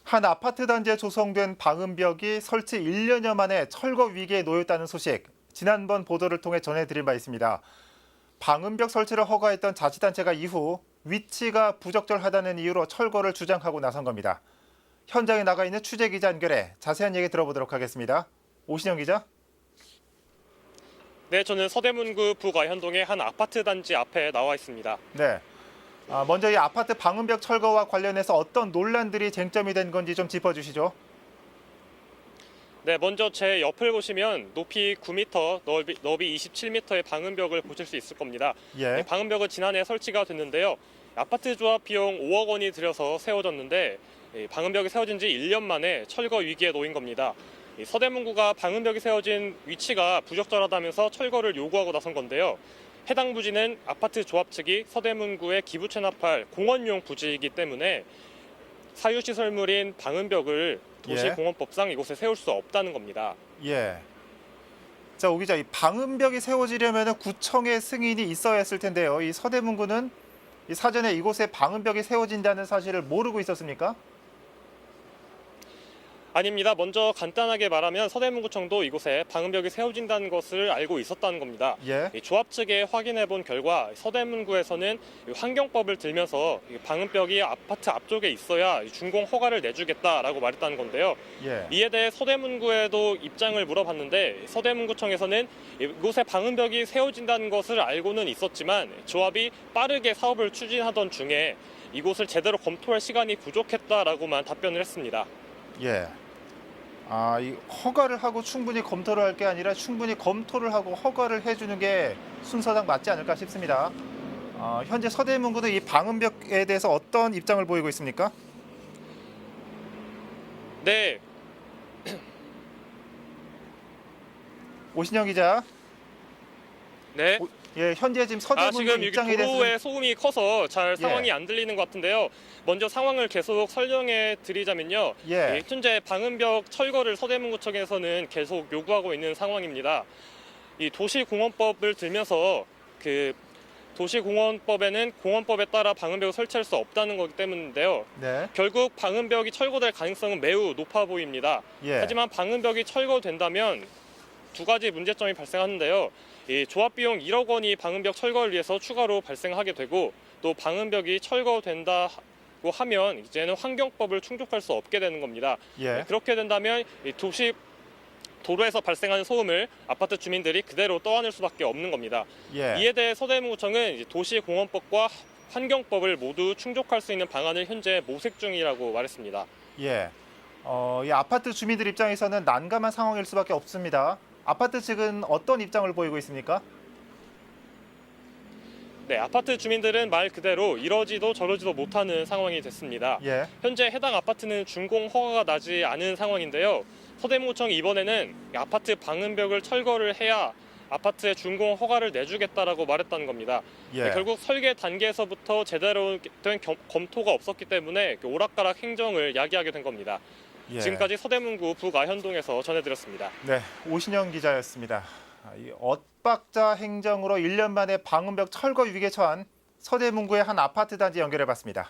한 아파트 단지에 조성된 방음벽이 설치 1년여 만에 철거 위기에 놓였다는 소식, 지난번 보도를 통해 전해드린 바 있습니다. 방음벽 설치를 허가했던 자치단체가 이후 위치가 부적절하다는 이유로 철거를 주장하고 나선 겁니다. 현장에 나가 있는 취재기자 연결해 자세한 얘기 들어보도록 하겠습니다. 오신영 기자. 네, 저는 서대문구 북아현동의 한 아파트 단지 앞에 나와 있습니다. 네. 먼저 이 아파트 방음벽 철거와 관련해서 어떤 논란들이 쟁점이 된 건지 좀 짚어주시죠. 네, 먼저 제 옆을 보시면 높이 9m, 너비 27m의 방음벽을 보실 수 있을 겁니다. 예. 네, 방음벽은 지난해 설치가 됐는데요. 아파트 조합 비용 5억 원이 들여서 세워졌는데 방음벽이 세워진 지 1년 만에 철거 위기에 놓인 겁니다. 서대문구가 방음벽이 세워진 위치가 부적절하다면서 철거를 요구하고 나선 건데요. 해당 부지는 아파트 조합 측이 서대문구에 기부 체납할 공원용 부지이기 때문에 사유시설물인 방음벽을 도시공원법상 이곳에 세울 수 없다는 겁니다. 예. 자, 오 기자, 이 방음벽이 세워지려면 구청의 승인이 있어야 했을 텐데요. 이 서대문구는 이 사전에 이곳에 방음벽이 세워진다는 사실을 모르고 있었습니까? 아닙니다. 먼저 간단하게 말하면 서대문구청도 이곳에 방음벽이 세워진다는 것을 알고 있었다는 겁니다. 예. 조합 측에 확인해 본 결과 서대문구에서는 환경법을 들면서 방음벽이 아파트 앞쪽에 있어야 준공 허가를 내주겠다라고 말했다는 건데요. 예. 이에 대해 서대문구에도 입장을 물어봤는데 서대문구청에서는 이곳에 방음벽이 세워진다는 것을 알고는 있었지만 조합이 빠르게 사업을 추진하던 중에 이곳을 제대로 검토할 시간이 부족했다라고만 답변을 했습니다. 예. 이 허가를 하고 충분히 검토를 할 게 아니라 충분히 검토를 하고 허가를 해주는 게 순서상 맞지 않을까 싶습니다. 현재 서대문구는 이 방음벽에 대해서 어떤 입장을 보이고 있습니까? 네, 오신영 기자. 네. 예, 현재 지금 지금 서대문구 여기 입장에 대해서 도로에 소음이 커서 잘 상황이 예. 안 들리는 것 같은데요. 먼저 상황을 계속 설명해 드리자면요. 예. 현재 방음벽 철거를 서대문구청에서는 계속 요구하고 있는 상황입니다. 이 도시공원법을 들면서 도시공원법에는 공원법에 따라 방음벽을 설치할 수 없다는 거기 때문인데요. 네. 결국 방음벽이 철거될 가능성은 매우 높아 보입니다. 예. 하지만 방음벽이 철거된다면 두 가지 문제점이 발생하는데요. 이 조합 비용 1억 원이 방음벽 철거를 위해서 추가로 발생하게 되고 또 방음벽이 철거된다고 하면 이제는 환경법을 충족할 수 없게 되는 겁니다. 예. 그렇게 된다면 이 도로에서 발생하는 소음을 아파트 주민들이 그대로 떠안을 수밖에 없는 겁니다. 예. 이에 대해 서대문구청은 도시공원법과 환경법을 모두 충족할 수 있는 방안을 현재 모색 중이라고 말했습니다. 예. 이 아파트 주민들 입장에서는 난감한 상황일 수밖에 없습니다. 아파트 측은 어떤 입장을 보이고 있습니까? 네, 아파트 주민들은 말 그대로 이러지도 저러지도 못하는 상황이 됐습니다. 예. 현재 해당 아파트는 준공 허가가 나지 않은 상황인데요. 서대문구청이 이번에는 아파트 방음벽을 철거를 해야 아파트에 준공 허가를 내주겠다라고 말했다는 겁니다. 예. 네, 결국 설계 단계에서부터 제대로 된 검토가 없었기 때문에 오락가락 행정을 야기하게 된 겁니다. 예. 지금까지 서대문구 북아현동에서 전해드렸습니다. 네, 오신영 기자였습니다. 이 엇박자 행정으로 1년 만에 방음벽 철거 위기에 처한 서대문구의 한 아파트 단지 연결해봤습니다.